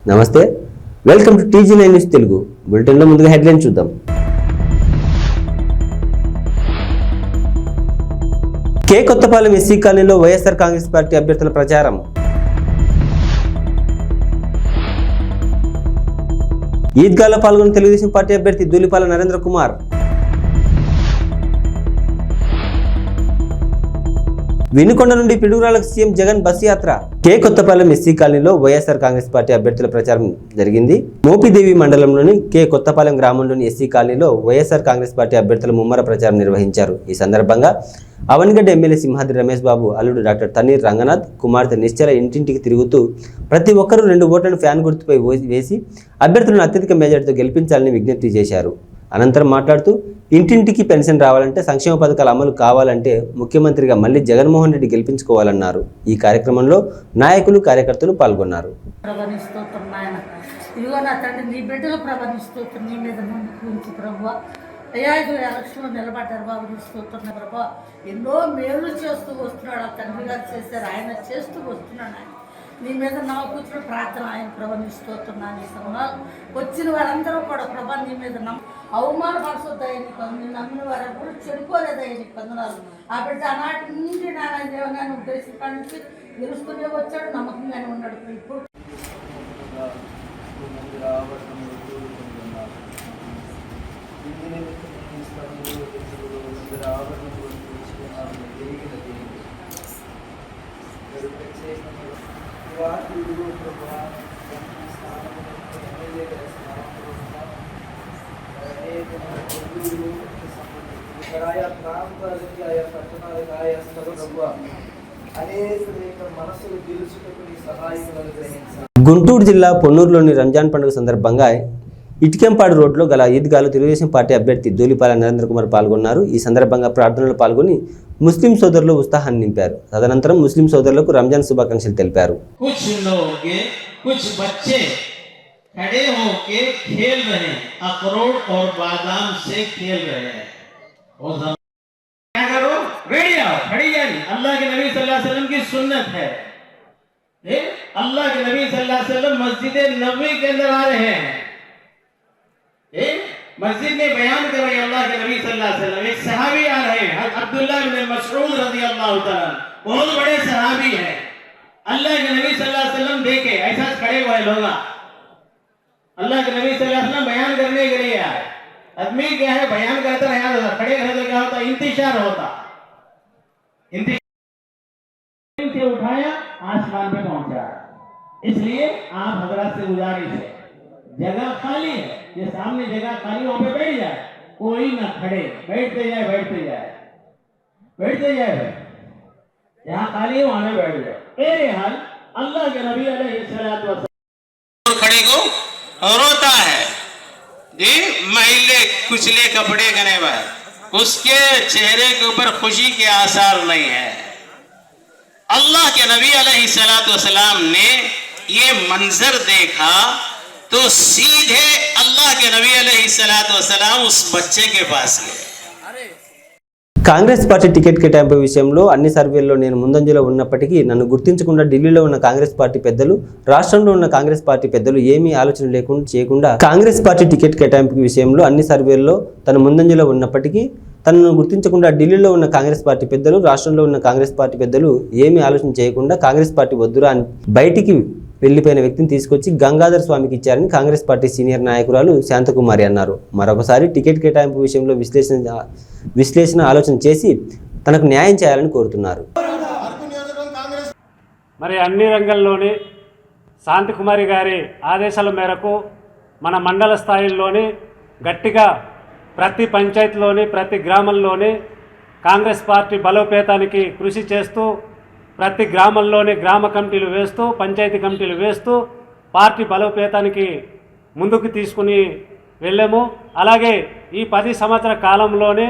నమస్తే, welcome to TG9 news Telugu బులెటిన్లో ముందుగా హెడ్లైన్ చూద్దాం. కే కొత్తపాలెం ఎస్సీ కాలనీలో వైఎస్ఆర్ కాంగ్రెస్ పార్టీ అభ్యర్థుల ప్రచారం. ఈద్గాలో పాల్గొన్న తెలుగుదేశం పార్టీ అభ్యర్థి ధూళిపాల నరేంద్ర కుమార్. వినుకొండ నుండి పిడుగురాలకు సీఎం జగన్ బస్ యాత్ర. కే కొత్తపాలెం ఎస్సీ కాలనీలో వైఎస్ఆర్ కాంగ్రెస్ పార్టీ అభ్యర్థుల ప్రచారం జరిగింది. మోపిదేవి మండలంలోని కే కొత్తపాలెం గ్రామంలోని ఎస్సీ కాలనీలో వైఎస్ఆర్ కాంగ్రెస్ పార్టీ అభ్యర్థుల ముమ్మర ప్రచారం నిర్వహించారు. ఈ సందర్భంగా అవనిగడ్డ ఎమ్మెల్యే సింహాద్రి రమేష్ బాబు అల్లుడు డాక్టర్ తన్నీర్ రంగనాథ్ కుమార్తె నిశ్చల ఇంటింటికి తిరుగుతూ ప్రతి ఒక్కరూ 2 ఓట్లను ఫ్యాన్ గుర్తుపై వేసి అభ్యర్థులను అత్యధిక మెజార్టీతో గెలిపించాలని విజ్ఞప్తి చేశారు. అనంతరం మాట్లాడుతూ ఇంటింటికి పెన్షన్ రావాలంటే, సంక్షేమ పథకాల అమలు కావాలంటే ముఖ్యమంత్రిగా మళ్ళీ జగన్మోహన్ రెడ్డి గెలిపించుకోవాలన్నారు. ఈ కార్యక్రమంలో నాయకులు, కార్యకర్తలు పాల్గొన్నారు. అయ్యా ఇది ఎలక్షన్లో నిలబడ్డారు బాబు, తీసుకొస్తున్నారు ప్రభా, ఎన్నో మేలు చేస్తూ వస్తున్నాడు. ఆ తండ్రి గారు చేశారు, ఆయన చేస్తూ వస్తున్నాడు. ఆయన నీ మీద నా కూర్చుని ప్రార్థన ఆయన ప్రభా నిస్తుతున్నాను. ఈ సమయంలో వచ్చిన వారందరూ కూడా ప్రభా నీ మీద అవమానపరచొద్దయ్య, నీకు నేను నమ్మిన వారు కూడా చెడిపోలేదయ్య, నీకు వందనాలు. ఆ బిడ్డ ఆనాటి నుండి నాన్న దేవనాన్ని ఉద్దేశం కాడి నుంచి గెలుస్తూనే వచ్చాడు, నమ్మకంగానే ఉన్నాడు. ఇప్పుడు గుంటూరు జిల్లా పొన్నూరులోని రంజాన్ పండుగ సందర్భంగా ఇటికెంపాడు రోడ్లో గల ఈద్గాలో తెలుగుదేశం పార్టీ అభ్యర్థి ధూళిపాల నరేంద్ర కుమార్ పాల్గొన్నారు. ఈ సందర్భంగా ప్రార్థనలో పాల్గొని ముస్లిం సోదరులు ఉత్సాహాన్ని నింపారు. తదనంతరం ముస్లిం సోదరులకు రంజాన్ శుభాకాంక్షలు తెలిపారు. अल्लाह के नबी सल्लल्लाहु अलैहि वसल्लम मस्जिद नबवी के अंदर आ रहे हैं, मस्जिद में बयान कर रहे हैं अल्लाह के नबी सल्लल्लाहु अलैहि वसल्लम। एक सहाबी आ रहे हैं, अब्दुल्लाह बिन मसऊद रज़ियल्लाहु ताला, बहुत बड़े सहाबी हैं। अल्लाह के नबी सल्लल्लाहु अलैहि वसल्लम देखे ऐसा खड़े हुए लोग, अल्लाह के नबी सल्लल्लाहु अलैहि वसल्लम बयान करने के लिए आए। आदमी क्या है, बयान करता रहा, खड़े रहे तो क्या होता, इंतजार होता, से उठाया आसमान पे पहुंचा। इसलिए आप हजरत से गुजारिश है, जगह खाली है, ये सामने जगह खाली, वहां पे बैठ जाए, कोई ना खड़े, बैठते जाए बैठते जाए बैठते जाए, जहां खाली है वहां पे बैठ जाए। मेरे हाल अल्लाह के नबी अलैहिस्सलातु वस्सलाम खड़े को रोता है जी, मैले कुचले कपड़े गने पर उसके चेहरे के ऊपर खुशी के आसार नहीं है। अल्लाह के नबी अलैहिस्सलातु वस्सलाम ने ये मंजर देखा तो सीधे अल्लाह के नबी अलैहिस्सलातु वस्सलाम उस बच्चे के पास गए। కాంగ్రెస్ పార్టీ టికెట్ కేటాయింపు విషయంలో అన్ని సర్వేల్లో నేను ముందంజలో ఉన్నప్పటికీ నన్ను గుర్తించకుండా ఢిల్లీలో ఉన్న కాంగ్రెస్ పార్టీ పెద్దలు, రాష్ట్రంలో ఉన్న కాంగ్రెస్ పార్టీ పెద్దలు ఏమీ ఆలోచన చేయకుండా కాంగ్రెస్ పార్టీ టికెట్ కేటాయింపు విషయంలో అన్ని సర్వేల్లో తను ముందంజలో ఉన్నప్పటికీ తనను గుర్తించకుండా ఢిల్లీలో ఉన్న కాంగ్రెస్ పార్టీ పెద్దలు, రాష్ట్రంలో ఉన్న కాంగ్రెస్ పార్టీ పెద్దలు ఏమీ ఆలోచన చేయకుండా కాంగ్రెస్ పార్టీ వద్దురా అని బయటికి వెళ్లిపోయిన వ్యక్తిని తీసుకొచ్చి గంగాధర్ స్వామికి ఇచ్చారని కాంగ్రెస్ పార్టీ సీనియర్ నాయకురాలు శాంతకుమారి అన్నారు. మరొకసారి టికెట్ కేటాయింపు విషయంలో విశ్లేషణ ఆలోచన చేసి తనకు న్యాయం చేయాలని కోరుతున్నారు. మరి అన్ని రంగంలోని శాంతకుమారి గారి ఆదేశాల మేరకు మన మండల స్థాయిలోని గట్టిగా ప్రతి పంచాయతీలోని ప్రతి గ్రామంలోని కాంగ్రెస్ పార్టీ బలోపేతానికి కృషి చేస్తూ ప్రతి గ్రామంలోని గ్రామ కమిటీలు వేస్తూ, పంచాయతీ కమిటీలు వేస్తూ పార్టీ బలోపేతానికి ముందుకు తీసుకుని వెళ్ళాము. అలాగే ఈ 10 సంవత్సరాల కాలంలోనే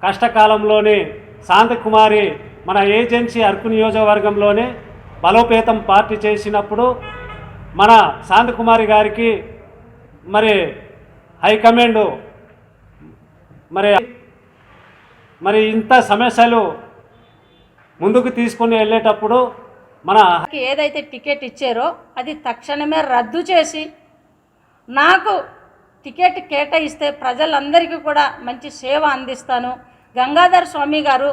కష్టకాలంలోనే శాంతకుమారి మన ఏజెన్సీ అరకు నియోజకవర్గంలోనే బలోపేతం పార్టీ చేసినప్పుడు మన శాంతకుమారి గారికి మరి హైకమాండ్ మరి ఇంత సమస్యలు ముందుకు తీసుకొని వెళ్ళేటప్పుడు మన ఏదైతే టికెట్ ఇచ్చారో అది తక్షణమే రద్దు చేసి నాకు టికెట్ కేటాయిస్తే ప్రజలందరికీ కూడా మంచి సేవ అందిస్తాను. గంగాధర్ స్వామి గారు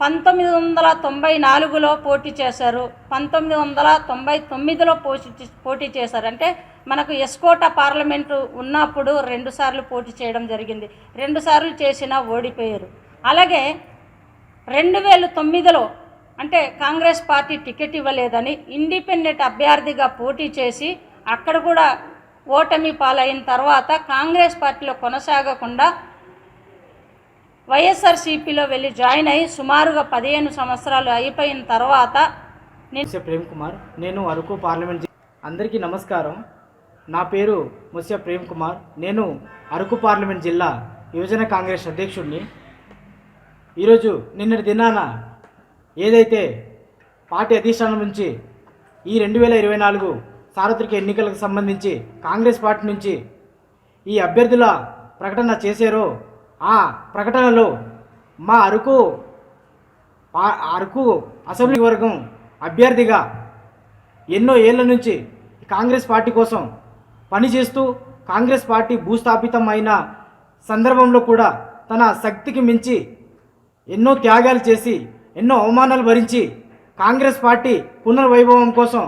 1994లో పోటీ చేశారు, 1999లో పోటీ చేశారు. అంటే మనకు ఎస్కోట పార్లమెంటు ఉన్నప్పుడు 2 సార్లు పోటీ చేయడం జరిగింది. 2 సార్లు చేసినా ఓడిపోయారు. అలాగే 2009లో అంటే కాంగ్రెస్ పార్టీ టికెట్ ఇవ్వలేదని ఇండిపెండెంట్ అభ్యర్థిగా పోటీ చేసి అక్కడ కూడా ఓటమి పాలైన తర్వాత కాంగ్రెస్ పార్టీలో కొనసాగకుండా వైఎస్ఆర్సీపీలో వెళ్ళి జాయిన్ అయ్యి సుమారుగా 15 సంవత్సరాలు అయిపోయిన తర్వాత ముస్య ప్రేమ్ కుమార్, నేను అరకు పార్లమెంట్. అందరికీ నమస్కారం. నా పేరు ముస్య ప్రేమ్ కుమార్. నేను అరకు పార్లమెంట్ జిల్లా యువజన కాంగ్రెస్ అధ్యక్షుడిని. ఈరోజు నిన్నటి దినాన ఏదైతే పార్టీ అధిష్టానం నుంచి ఈ 2024 సార్వత్రిక ఎన్నికలకు సంబంధించి కాంగ్రెస్ పార్టీ నుంచి ఈ అభ్యర్థుల ప్రకటన చేశారో ఆ ప్రకటనలో మా అరకు అసెంబ్లీ వర్గం అభ్యర్థిగా ఎన్నో ఏళ్ల నుంచి కాంగ్రెస్ పార్టీ కోసం పనిచేస్తూ కాంగ్రెస్ పార్టీ భూస్థాపితం అయిన సందర్భంలో కూడా తన శక్తికి మించి ఎన్నో త్యాగాలు చేసి ఎన్నో అవమానాలు భరించి కాంగ్రెస్ పార్టీ పునర్వైభవం కోసం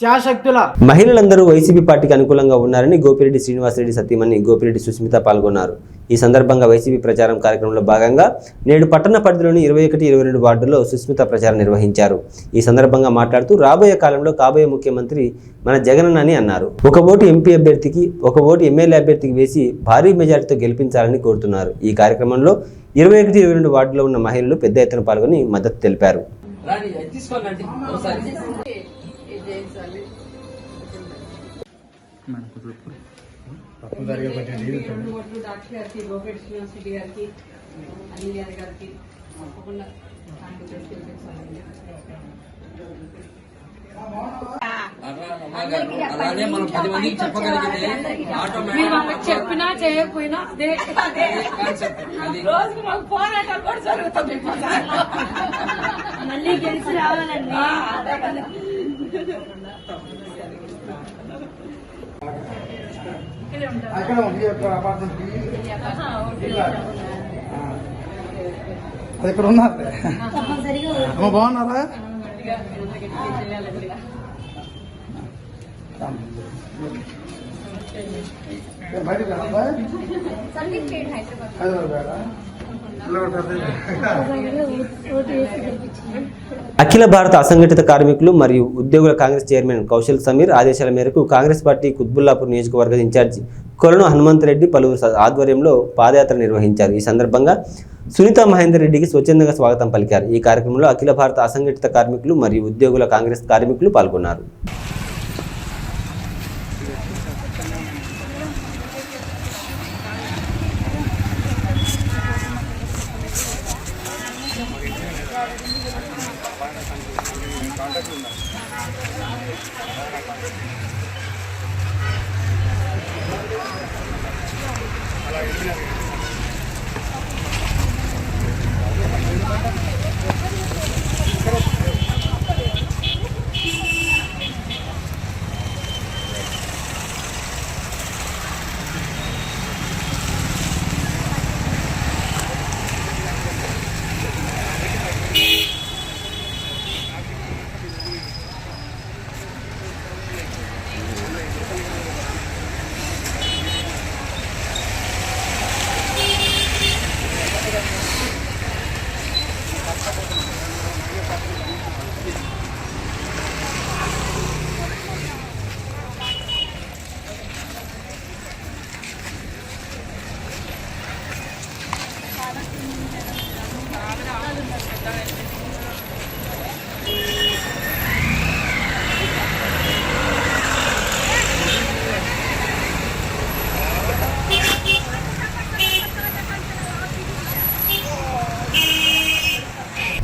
శాశక్తుల మహిళలందరూ వైసీపీ పార్టీకి అనుకూలంగా ఉన్నారని గోపిరెడ్డి శ్రీనివాసరెడ్డి సతీమణి గోపిరెడ్డి సుస్మిత పాల్గొన్నారు. ఈ సందర్భంగా వైసీపీ ప్రచారం కార్యక్రమంలో భాగంగా నేడు పట్టణ పరిధిలోని 21, 22 వార్డుల్లో సుస్మిత ప్రచారం నిర్వహించారు. ఈ సందర్భంగా మాట్లాడుతూ రాబోయే కాలంలో కాబోయే ముఖ్యమంత్రి మన జగన్ అని అన్నారు. 1 ఓటు ఎంపీ అభ్యర్థికి 1 ఓటు ఎమ్మెల్యే అభ్యర్థికి వేసి భారీ మెజారిటీతో గెలిపించాలని కోరుతున్నారు. ఈ కార్యక్రమంలో 21, 22 వార్డులో ఉన్న మహిళలు పెద్ద ఎత్తున పాల్గొని మద్దతు తెలిపారు. అలాగే మనం 10 మందికి చెప్పగలిగితే చెప్పినా చేయకపోయినా అదే కాన్సెప్ట్. అది రోజుకి మాకు పోరాటం కూడా జరుగుతుంది. మళ్ళీ గెలిచి రావాలండి. అక్కడ ఉంది అపార్ట్మెంట్ అది ఇక్కడ ఉన్నారు. బాగున్నారా? బయట అఖిల భారత అసంఘటిత కార్మికులు మరియు ఉద్యోగుల కాంగ్రెస్ చైర్మన్ కౌశల్ సమీర్ ఆదేశాల మేరకు కాంగ్రెస్ పార్టీ కుత్బుల్లాపూర్ నియోజకవర్గ ఇన్ఛార్జి కొలను హనుమంతరెడ్డి పలువురు ఆధ్వర్యంలో పాదయాత్ర నిర్వహించారు. ఈ సందర్భంగా సునీత మహేందర్ రెడ్డికి స్వచ్ఛందంగా స్వాగతం పలికారు. ఈ కార్యక్రమంలో అఖిల భారత అసంఘటిత కార్మికులు మరియు ఉద్యోగుల కాంగ్రెస్ కార్మికులు పాల్గొన్నారు.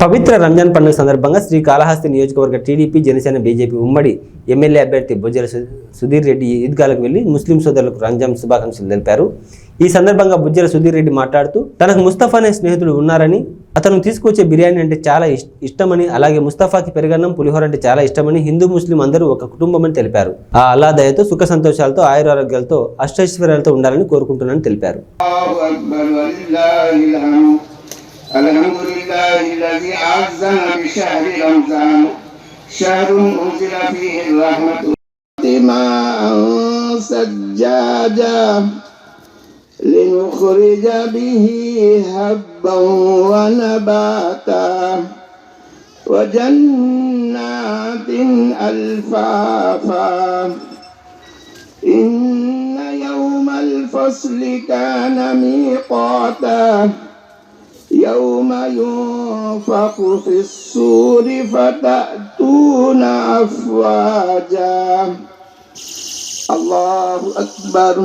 పవిత్ర రంజాన్ పండుగ సందర్భంగా శ్రీకాళహస్తి నియోజకవర్గ టీడీపీ జనసేన బీజేపీ ఉమ్మడి ఎమ్మెల్యే అభ్యర్థి బొజ్జల సుధీర్ రెడ్డి ఈద్గాలకు వెళ్లి ముస్లిం సోదరులకు రంజాన్ శుభాకాంక్షలు తెలిపారు. ఈ సందర్భంగా బొజ్జల సుధీర్ రెడ్డి మాట్లాడుతూ తనకు ముస్తఫా అనే స్నేహితుడు ఉన్నారని అతను తీసుకొచ్చే బిర్యానీ అంటే చాలా ఇష్టమని, అలాగే ముస్తఫాకి పెరుగన్నం పులిహోర అంటే చాలా ఇష్టమని హిందూ ముస్లిం అందరూ ఒక కుటుంబమని తెలిపారు. ఆ అల్లా దయతో సుఖ సంతోషాలతో ఆయురారోగ్యాలతో అష్టైశ్వర్యాలతో ఉండాలని కోరుకుంటున్నానని తెలిపారు. لنخرج به هبا ونباتا وجنات ألفافا إن يوم الفصل كان ميقاتا يوم ينفخ في الصور فتأتون أفواجا الله أكبر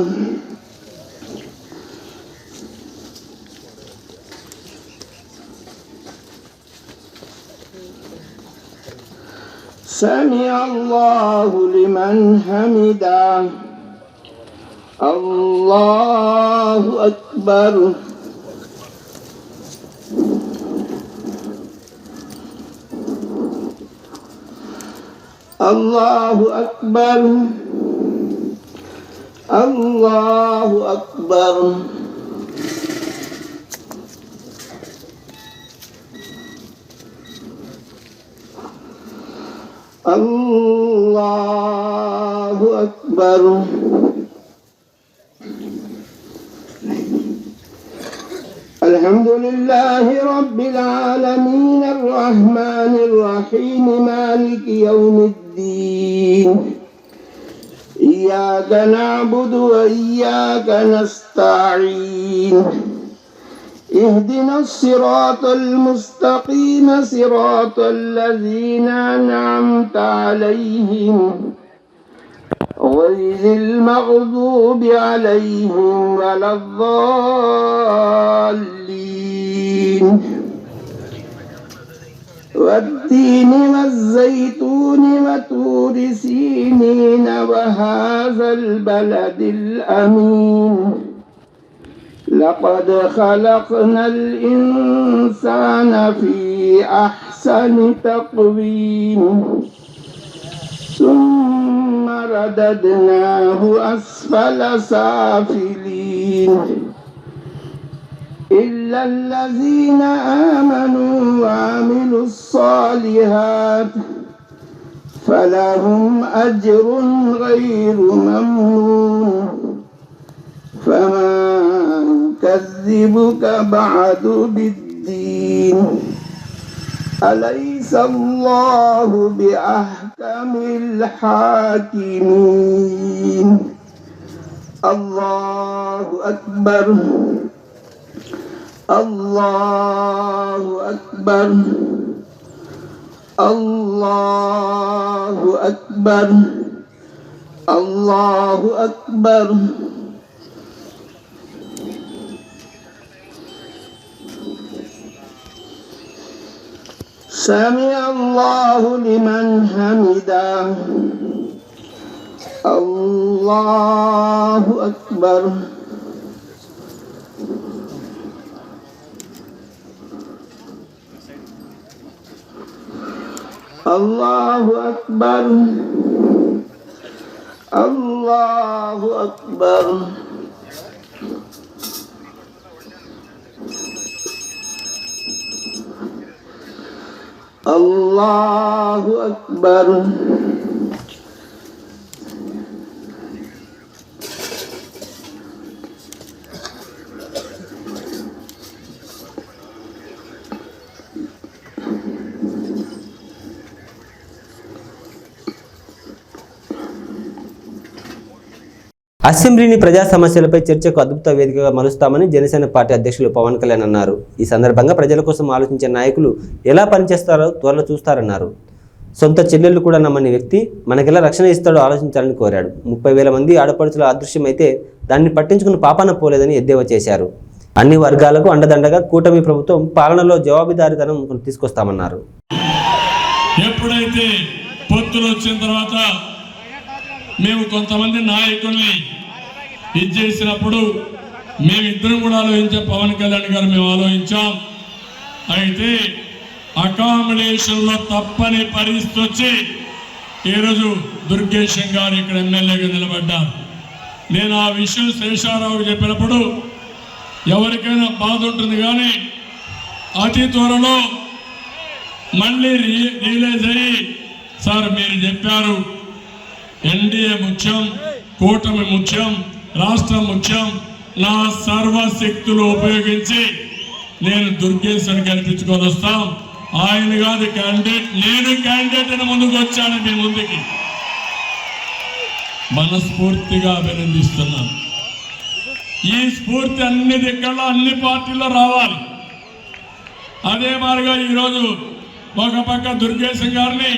سمع الله لمن حمده الله أكبر الله أكبر الله أكبر الله أكبر الحمد لله رب العالمين الرحمن الرحيم مالك يوم الدين إياك نعبد وإياك نستعين اهدنا الصراط المستقيم صراط الذين أنعمت عليهم غير المغضوب عليهم ولا الضالين والتين والزيتون وطور سينين وهذا البلد الأمين لقد خلقنا الإنسان في أحسن تقويم ثم رددناه أسفل سافلين إلا الذين آمنوا وعملوا الصالحات فلهم أجر غير ممنون فما يكذبك بعد بالدين أليس الله بأحكم الحاكمين الله أكبر الله أكبر الله أكبر الله أكبر سمع الله لمن حمده الله أكبر الله أكبر الله أكبر الله أكبر అసెంబ్లీని ప్రజా సమస్యలపై చర్చకు అద్భుత వేదికగా మలుస్తామని జనసేన పార్టీ అధ్యక్షులు పవన్ కళ్యాణ్ అన్నారు. ఈ సందర్భంగా ప్రజల కోసం ఆలోచించే నాయకులు ఎలా పనిచేస్తారో త్వరలో చూస్తారన్నారు. సొంత చెల్లెళ్ళు కూడా నమ్మని వ్యక్తి మనకెలా రక్షణ ఇస్తాడో ఆలోచించాలని కోరాడు. 30,000 మంది ఆడపడుచుల అదృశ్యమైతే దాన్ని పట్టించుకుని పాపాన పోలేదని ఎద్దేవా చేశారు. అన్ని వర్గాలకు అండదండగా కూటమి ప్రభుత్వం పాలనలో జవాబుదారీతనం తీసుకొస్తామన్నారు. ఎప్పుడైతే పొత్తులు వచ్చిన తర్వాత మేము కొంతమంది నాయకుల్ని ఇది చేసినప్పుడు మేమిద్దరం కూడా ఆలోచించాం. పవన్ కళ్యాణ్ గారు మేము ఆలోచించాం. అయితే అకామిడేషన్లో తప్పని పరిస్థితి వచ్చి ఈరోజు దుర్గేశం గారు ఇక్కడ ఎమ్మెల్యేగా నిలబడ్డారు. నేను ఆ విషయం శేషారావుకి చెప్పినప్పుడు ఎవరికైనా బాధ ఉంటుంది, కానీ అతి త్వరలో మళ్ళీ రియలైజ్ అయ్యి, సార్ మీరు చెప్పారు ఎన్డీఏ ముఖ్యం, కూటమి ముఖ్యం, రాష్ట్రం ముఖ్యం, నా సర్వశక్తులు ఉపయోగించి నేను దుర్గేశ్వరిని గెలిపించుకొని వస్తాం, ఆయన కాదు క్యాండిడేట్, నేను క్యాండిడేట్ అని ముందుకు వచ్చాను మీ ముందుకి. మనస్ఫూర్తిగా అభినందిస్తున్నాను. ఈ స్ఫూర్తి అన్ని దిక్కల్లో అన్ని పార్టీల్లో రావాలి. అదే మాదిరిగా ఈరోజు ఒక పక్క దుర్గేశం గారిని,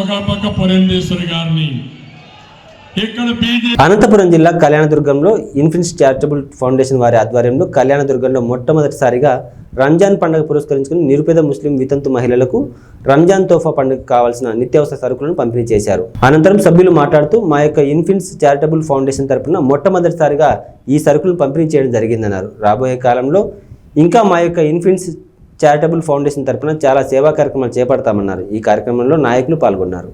ఒక పక్క పురంధేశ్వరి గారిని ఇక్కడ అనంతపురం జిల్లా కళ్యాణదుర్గంలో ఇన్ఫినిట్స్ చారిటబుల్ ఫౌండేషన్ వారి ఆధ్వర్యంలో కళ్యాణదుర్గంలో మొట్టమొదటిసారిగా రంజాన్ పండుగ పురస్కరించుకుని నిరుపేద ముస్లిం వితంతు మహిళలకు రంజాన్ తోఫా పండుగ కావాల్సిన నిత్యావసర సరుకులను పంపిణీ చేశారు. అనంతరం సభ్యులు మాట్లాడుతూ మా యొక్క ఇన్ఫినిట్స్ చారిటబుల్ ఫౌండేషన్ తరఫున మొట్టమొదటిసారిగా ఈ సరుకులను పంపిణీ చేయడం జరిగిందన్నారు. రాబోయే కాలంలో ఇంకా మా యొక్క ఇన్ఫినిట్స్ చారిటబుల్ ఫౌండేషన్ తరఫున చాలా సేవా కార్యక్రమాలు చేపడతామన్నారు. ఈ కార్యక్రమంలో నాయకులు పాల్గొన్నారు.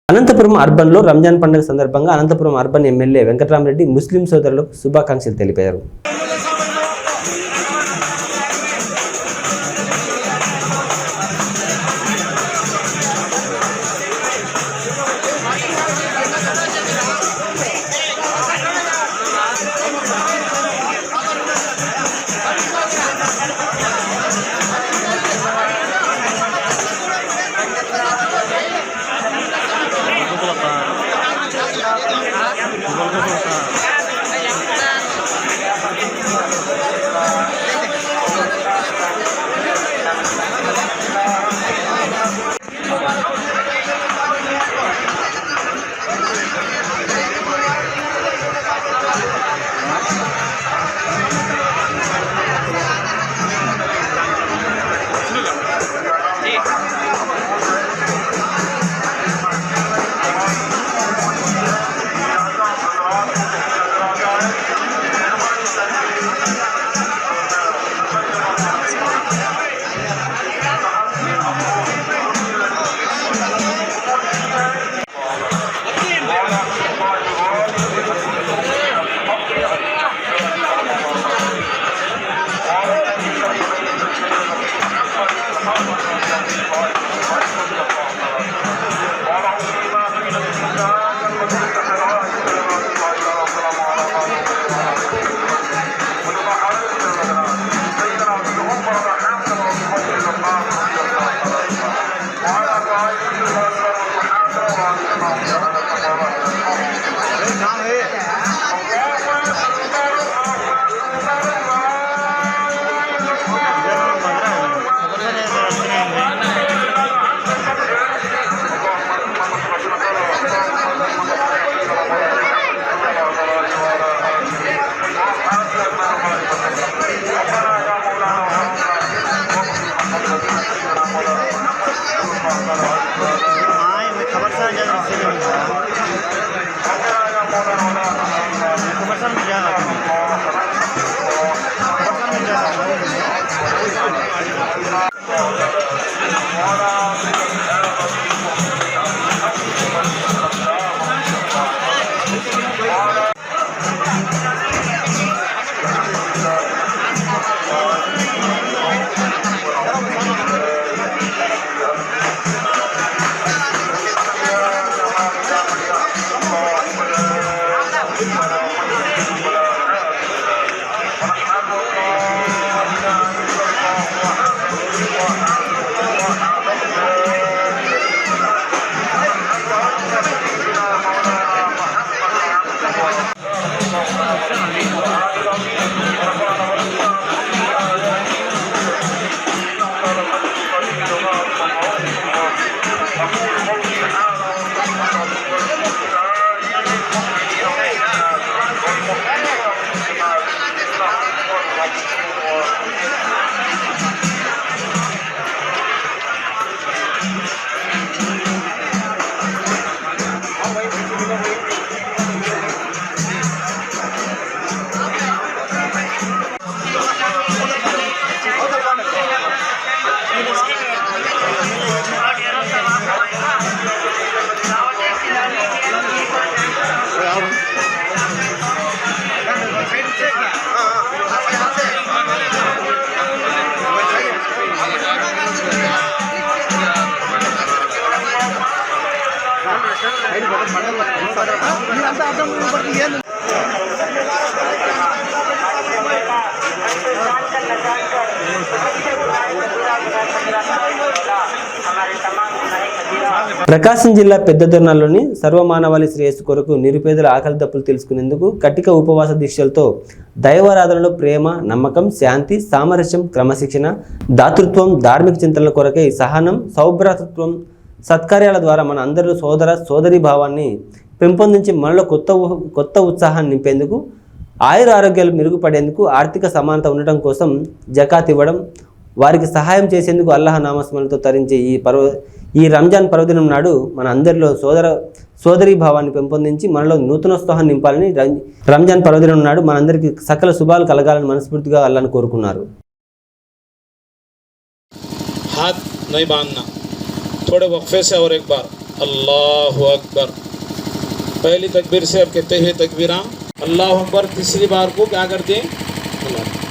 అనంతపురం అర్బన్లో రంజాన్ పండుగ సందర్భంగా అనంతపురం అర్బన్ ఎమ్మెల్యే వెంకటరామరెడ్డి ముస్లిం సోదరులకు శుభాకాంక్షలు తెలిపారు. ప్రకాశం జిల్లా పెద్దదొర్నాల్లోని సర్వమానవాళి శ్రేయస్సు కొరకు నిరుపేదల ఆకలి దప్పులు తెలుసుకునేందుకు కటిక ఉపవాస దీక్షలతో దైవారాధనలో ప్రేమ, నమ్మకం, శాంతి, సామరస్యం, క్రమశిక్షణ, దాతృత్వం, ధార్మిక చింతనల కొరకై సహనం, సౌభ్రాతృత్వం, సత్కార్యాల ద్వారా మన అందరిలో సోదరీ భావాన్ని పెంపొందించి మనలో కొత్త ఉత్సాహాన్ని నింపేందుకు, ఆయుర ఆరోగ్యాలు మెరుగుపడేందుకు, ఆర్థిక సమానత ఉండటం కోసం జకాత్ ఇవ్వడం, వారికి సహాయం చేసేందుకు అల్లాహ్ నామస్మరణతో తరించే ఈ రంజాన్ పర్వదినం నాడు మన అందరిలో సోదరీ భావాన్ని పెంపొందించి మనలో నూతనోత్సాహాన్ని నింపాలని రంజాన్ పర్వదినం నాడు మనందరికీ సకల శుభాలు కలగాలని మనస్ఫూర్తిగా అల్లాహ్ను కోరుకున్నారు. हाथ नहीं बांधना, थोड़े वक्फे से और एक बार अल्लाहु अकबर. पहली तकबीर से अब कहते हैं तकबीरा अल्लाहु अकबर. तीसरी बार को क्या करते हैं?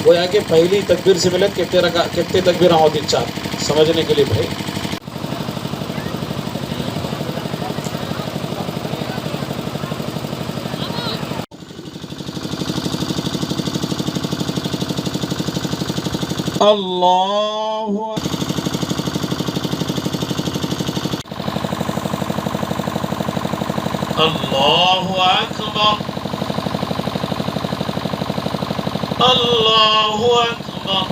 वो आके पहली तकबीर से मिले कितने तकबीरा होती? 4. समझने के लिए भाई. अल्लाहु अल्लाहु अकबर. अल्लाहु अकबर.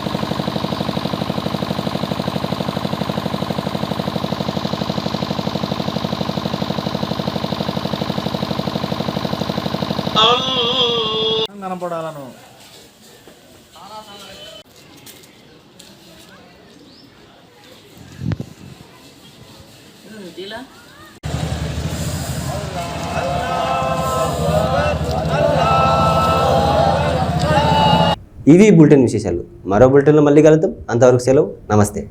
కనపడాలను ఇవి బులెటిన్ విశేషాలు. మరో బులెటిన్లో మళ్ళీ కలుద్దాం. అంతవరకు సెలవు. నమస్తే.